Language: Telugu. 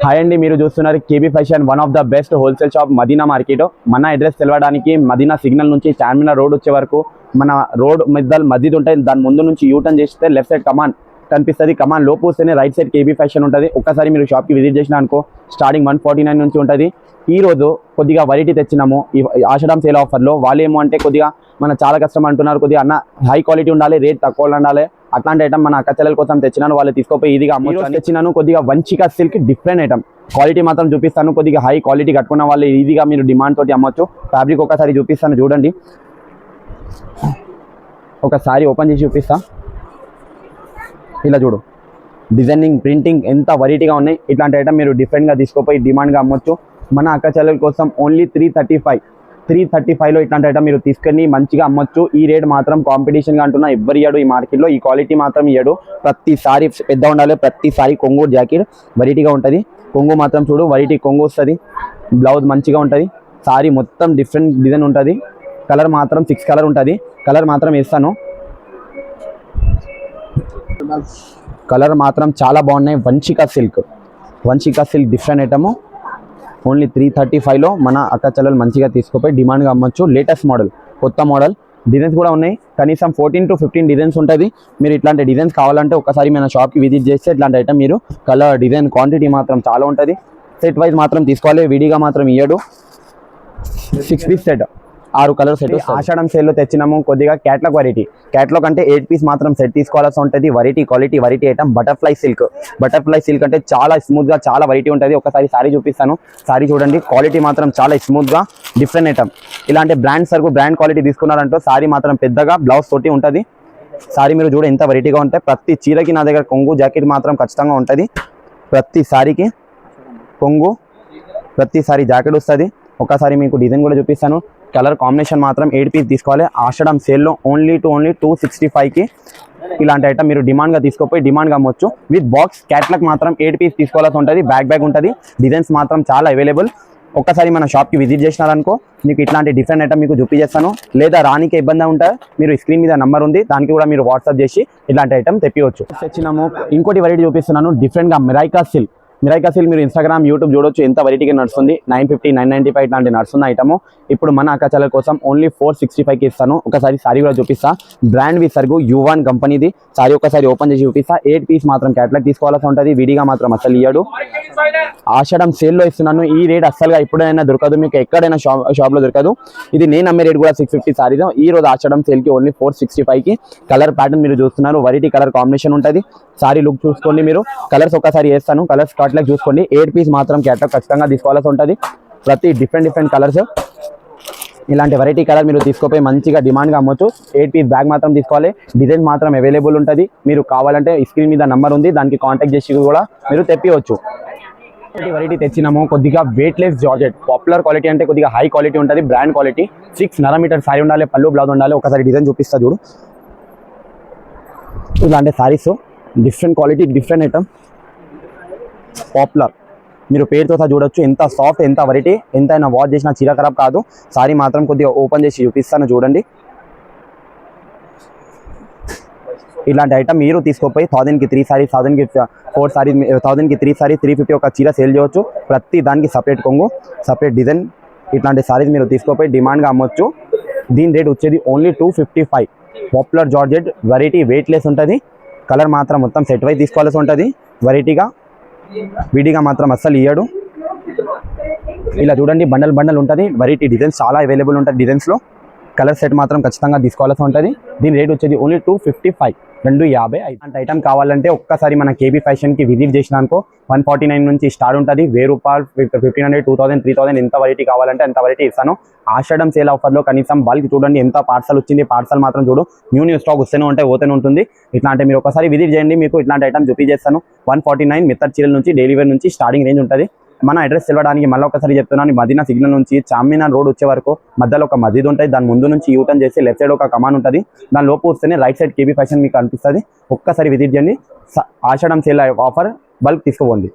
హాయ్ అండి, మీరు చూస్తున్నారు KB fashion, one of the best wholesale shop Madina market. మన అడ్రస్ తెలవడానికి మదీనా సిగ్నల్ నుంచి చార్మినార్ రోడ్ వచ్చే వరకు మన రోడ్ మస్జిద్ ఉంటుంది. దాని ముందు నుంచి యూటర్న్ చేస్తే లెఫ్ట్ సైడ్ కమాన్ కనిపిస్తుంది. కమాన్ లోపు వస్తేనే రైట్ సైడ్ కేబీ ఫ్యాషన్ ఉంటుంది. ఒక్కసారి మీరు షాప్కి విజిట్ చేసిన అనుకో స్టార్టింగ్ 149 నుంచి ఉంటుంది. ఈ రోజు కొద్దిగా వెరైటీ తెచ్చినాము ఈ ఆషాఢం సేల్ ఆఫర్లో. వాళ్ళు ఏమో అంటే కొద్దిగా మన చాలా కష్టం అంటున్నారు, కొద్దిగా అన్న హై క్వాలిటీ ఉండాలి, రేట్ తక్కువ ఉండాలి, అట్లాంటి ఐటమ్ మన అక్క చెల్లెల కోసం తెచ్చినాను. వాళ్ళు తీసుకోపోయి ఈజీగా అమ్మొచ్చు తెచ్చినాను. కొద్దిగా వంచిక సిల్క్ డిఫరెంట్ ఐటమ్, క్వాలిటీ మాత్రం చూపిస్తాను. కొద్దిగా హై క్వాలిటీ కట్టుకున్న వాళ్ళు ఈజీగా మీరు డిమాండ్ తోటి అమ్మొచ్చు. ఫ్యాబ్రిక్ ఒకసారి చూపిస్తాను చూడండి, ఒకసారి ఓపెన్ చేసి చూపిస్తా. ఇలా చూడు, డిజైనింగ్ ప్రింటింగ్ ఎంత వెరైటీగా ఉన్నాయి. ఇట్లాంటి ఐటమ్ మీరు డిఫరెంట్గా తీసుకోపోయి డిమాండ్గా అమ్మొచ్చు. మన అక్క చెల్లెల కోసం ఓన్లీ 335లో ఇట్లాంటి ఐటమ్ మీరు తీసుకొని మంచిగా అమ్మొచ్చు. ఈ రేట్ మాత్రం కాంపిటీషన్గా అంటున్నా ఎవ్వరు ఇయ్యడు ఈ మార్కెట్లో. ఈ క్వాలిటీ మాత్రం ఇయ్యడు. ప్రతిసారి పెద్ద ఉండాలి, ప్రతిసారి కొంగు జాకెట్ వెరైటీగా ఉంటుంది. కొంగు మాత్రం చూడు, వెరైటీ కొంగు వస్తుంది. బ్లౌజ్ మంచిగా ఉంటుంది. సారీ మొత్తం డిఫరెంట్ డిజైన్ ఉంటుంది. కలర్ మాత్రం 6 కలర్ ఉంటుంది. కలర్ మాత్రం వేస్తాను. కలర్ మాత్రం చాలా బాగున్నాయి. వంచిక సిల్క్ డిఫరెంట్ ఐటము. ఓన్లీ 335లో మన అక్క చెల్లెలు మంచిగా తీసుకుపోయి డిమాండ్గా అమ్మొచ్చు. లేటెస్ట్ మోడల్, కొత్త మోడల్ డిజైన్స్ కూడా ఉన్నాయి. కనీసం 14 to 15 డిజైన్స్ ఉంటుంది. మీరు ఇట్లాంటి డిజైన్స్ కావాలంటే ఒకసారి మన షాప్కి విజిట్ చేస్తే ఇట్లాంటి ఐటమ్ మీరు కలర్ డిజైన్ క్వాంటిటీ మాత్రం చాలా ఉంటుంది. సెట్ వైజ్ మాత్రం తీసుకోవాలి, విడిగా మాత్రం ఇయ్యడు. 6 పీస్ సెట్, 6 కలర్ సెట్. ఆషాఢం సేల్లో తెచ్చినాము. కొద్దిగా క్యాట్లాగ్ వెరైటీ, క్యాట్లాగ్ అంటే 8 పీస్ మాత్రం సెట్ తీసుకోవాల్సి ఉంటుంది. Variety quality variety item. Butterfly silk అంటే చాలా స్మూత్గా చాలా వెరైటీ ఉంటుంది. ఒకసారి సారీ చూపిస్తాను. సారీ చూడండి, క్వాలిటీ మాత్రం చాలా స్మూత్గా డిఫరెంట్ ఐటమ్. ఇలాంటి బ్రాండ్ క్వాలిటీ తీసుకున్నారంటే సారీ మాత్రం పెద్దగా బ్లౌజ్ తోటి ఉంటుంది. సారీ మీరు చూడ ఎంత వెరైటీగా ఉంటాయి. ప్రతి చీరకి నా దగ్గర కొంగు జాకెట్ మాత్రం ఖచ్చితంగా ఉంటుంది. ప్రతి సారీకి కొంగు, ప్రతి సారీ జాకెట్ వస్తుంది. ఒకసారి మీకు డిజైన్ కూడా చూపిస్తాను. కలర్ కాంబినేషన్ మాత్రం 8 పీస్ తీసుకోవాలి. ఆషాఢం సేల్లో ఓన్లీ 265కి ఇలాంటి ఐటమ్ మీరు డిమాండ్గా తీసుకోపోయి డిమాండ్గా అమ్మొచ్చు. విత్ బాక్స్ క్యాట్లాగ్ మాత్రం 8 పీస్ తీసుకోవాల్సి ఉంటుంది. బ్యాగ్ ఉంటుంది. డిజైన్స్ మాత్రం చాలా అవైలబుల్. ఒక్కసారి మన షాప్కి విజిట్ చేసినారనుకో మీకు ఇట్లాంటి డిఫరెంట్ ఐటమ్ మీకు చూపించేస్తాను. లేదా రానికి ఇబ్బంది ఉంటే మీరు స్క్రీన్ మీద నెంబర్ ఉంది, దానికి కూడా మీరు వాట్సాప్ చేసి ఇట్లాంటి ఐటమ్ తెప్పివచ్చు. తెచ్చినాము. ఇంకోటి వెరైటీ చూపిస్తున్నాను డిఫరెంట్గా. మిరాయికా సిల్క్ మీరు ఇన్స్టాగ్రామ్ యూట్యూబ్ చూడొచ్చు. ఎంత వెరైటీగా నడుస్తుంది. 950 995 ఇట్లాంటి నడుస్తున్న ఐటమ్. ఇప్పుడు మన అక్క చెల్లెల కోసం ఓన్లీ 465కి ఇస్తాను. ఒకసారి సారీ కూడా చూపిస్తా. బ్రాండ్ వి సర్గు యువాన్ కంపెనీది. సారీ ఒకసారి ఓపెన్ చేసి చూపిస్తా. 8 పీస్ మాత్రం క్యాట్లాగ్ తీసుకోవాల్సి ఉంటుంది. విడిగా మాత్రం అసలు ఇయ్యడు. ఆషాఢం సేల్లో ఇస్తున్నాను. ఈ రేట్ అస్సలుగా ఎప్పుడైనా దొరకదు, మీకు ఎక్కడైనా షాప్లో దొరకదు. ఇది నేను అమ్మే రేట్ కూడా 650 సారీలో. ఈ రోజు ఆషాఢం సేల్కి ఓన్లీ 465కి. కలర్ ప్యాటర్న్ మీరు చూస్తున్నారు, వెరైటీ కలర్ కాంబినేషన్ ఉంటుంది. సారీ లుక్ చూసుకోండి మీరు. కలర్స్ ఒకసారి వేస్తాను. కలర్స్ క్యాట్లాగ్ చూసుకోండి. 8 పీస్ మాత్రం క్యాట్లాగ్ ఖచ్చితంగా తీసుకోవాల్సి ఉంటుంది. ప్రతి డిఫరెంట్ కలర్స్. ఇలాంటి వెరైటీ కలర్ మీరు తీసుకోపోయి మంచిగా డిమాండ్గా అమ్మొచ్చు. 8 పీస్ బ్యాగ్ మాత్రం తీసుకోవాలి. డిజైన్ మాత్రం అవైలబుల్ ఉంటుంది. మీరు కావాలంటే స్క్రీన్ మీద నెంబర్ ఉంది, దానికి కాంటాక్ట్ చేసి కూడా మీరు తెప్పివచ్చు. వెరైటీ తెచ్చినాము. కొద్దిగా వెయిట్లెస్ జార్జెట్, పాపులర్ క్వాలిటీ అంటే కొద్దిగా హై క్వాలిటీ ఉంటుంది. Brand quality. 6.5 మీటర్ సారీ ఉండాలి, పళ్ళు బ్లౌజ్ ఉండాలి. ఒకసారి డిజైన్ చూపిస్తా చూడు. ఇలాంటి saris different quality, different item, popular. మీరు పేరుతో సహా చూడొచ్చు. ఎంత సాఫ్ట్, ఎంత వెరైటీ. ఎంతైనా వాష్ చేసినా చీర ఖరాబ్ కాదు. సారీ మాత్రం కొద్దిగా ఓపెన్ చేసి చూపిస్తాను చూడండి. ఇలాంటి ఐటమ్ మీరు తీసుకోపోయి 1000కి 3 సారీస్, 1000కి 4 సారీస్, 1000కి 3 సారీస్, 350 ఒక చీర సేల్ చేయవచ్చు. ప్రతి దానికి సపరేట్ కొంగు, సపరేట్ డిజైన్. ఇట్లాంటి సారీస్ మీరు తీసుకోపోయి డిమాండ్గా అమ్మొచ్చు. దీని రేట్ వచ్చేది only 255. Popular georgette variety, weightless ఉంటుంది. కలర్ మాత్రం మొత్తం సెట్ వైజ్ తీసుకోవాల్సి ఉంటుంది. వెరైటీగా విడిగా మాత్రం అస్సలు ఇయ్యడు. ఇలా చూడండి, బండల్ ఉంటుంది. వెరైటీ డిజైన్స్ చాలా అవైలబుల్ ఉంటుంది. డిజైన్స్లో కలర్ సెట్ మాత్రం ఖచ్చితంగా తీసుకోవాల్సి ఉంటుంది. దీని రేట్ వచ్చేది ఓన్లీ 255, 250. అంటే ఐటమ్ కావాలంటే ఒక్కసారి మన కేబీ ఫ్యాషన్కి విజిట్ చేసినాకో 149 నుంచి స్టార్ట్ ఉంటుంది. 1000 రూపాయలు, 1500, 2000, 3000 ఎంత వెరైటీ కావాలంటే అంత వెరైటీ ఇస్తాను. ఆషాఢం సేల్ ఆఫర్లో కనీసం బల్క్ చూడండి ఎంత పార్సల్ వచ్చింది. పార్సల్ మాత్రం చూడు, న్యూ స్టాక్ వస్తూనే ఉంటాయి, పోతూనే ఉంటుంది. ఇట్లాంటి మీరు ఒకసారి విజిట్ చేయండి, మీకు ఇట్లాంటి ఐటమ్ చూపించేస్తాను. 149 మెత్తడ్ చీరల నుంచి డైలీ వేర్ నుంచి స్టార్టింగ్ రేంజ్ ఉంటుంది. మన అడ్రస్ తెలవడానికి మళ్ళీ ఒకసారి చెప్తున్నాను. మదీనా సిగ్నల్ నుంచి చార్మినార్ రోడ్ వచ్చే వరకు మధ్యలో ఒక మస్జిద్ ఉంటుంది. దాని ముందు నుంచి యూటర్న్ చేసి లెఫ్ట్ సైడ్ ఒక కమాన్ ఉంటుంది. దాని లోపు వస్తేనే రైట్ సైడ్ కేబీ ఫ్యాషన్ మీకు కనిపిస్తుంది. ఒక్కసారి విజిట్ చేయండి. ఆషాఢం సేల్ ఆఫర్ బల్క్ తీసుకోండి.